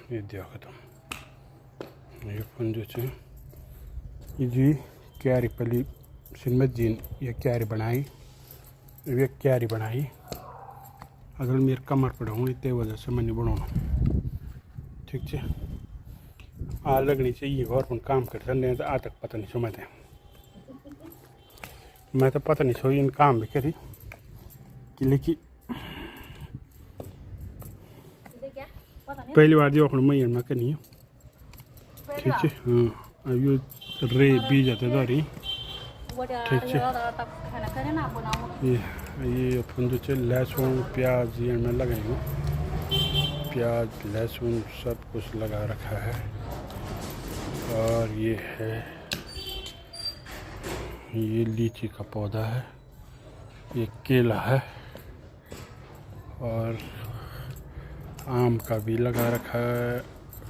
ये देखो तुम ये फोन जो है ये जी क्यारी पली सिनमत जी ये क्यारी बनाई ये क्यारी बनाई अगर मेरे कमर पढ़ाऊँ इतने वजह से मैं नहीं बनाऊँ ठीक है आ लगनी चाहिए और अपन काम कर सकते हैं तो आ तक पता नहीं समझते मैं तो पता नहीं सो इन काम भी करी कि लेकिन पहली बार जो मैं में करनी है ठीक है हाँ अब ये रे बीज आते दारी ठीक है ये अपन जो है लहसुन प्याज ये में लगाएंगे प्याज लहसुन सब कुछ लगा रखा है और ये है ये लीची का पौधा है ये केला है और आम का भी लगा रखा है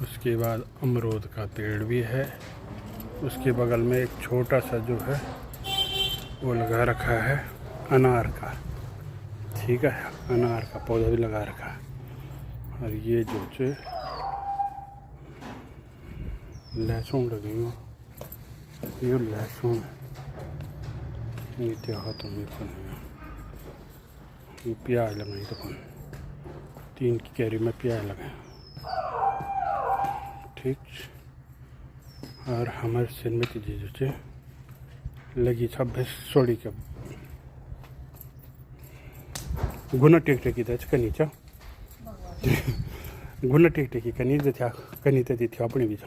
उसके बाद अमरूद का पेड़ भी है उसके बगल में एक छोटा सा जो है वो लगा रखा है अनार का ठीक है अनार का पौधा भी लगा रखा है और ये जो है लहसुन लगेगा ये लहसुन ये देखो ये प्याज लगाई तो 3 की कैरी में प्याज लगाए ठीक और हमारे सिर में जी जो है लगी 26 सोड़ी के गुना टेक टेकी था नीचा गुना टेक टेकी कनी कनी तो थी अपनी भी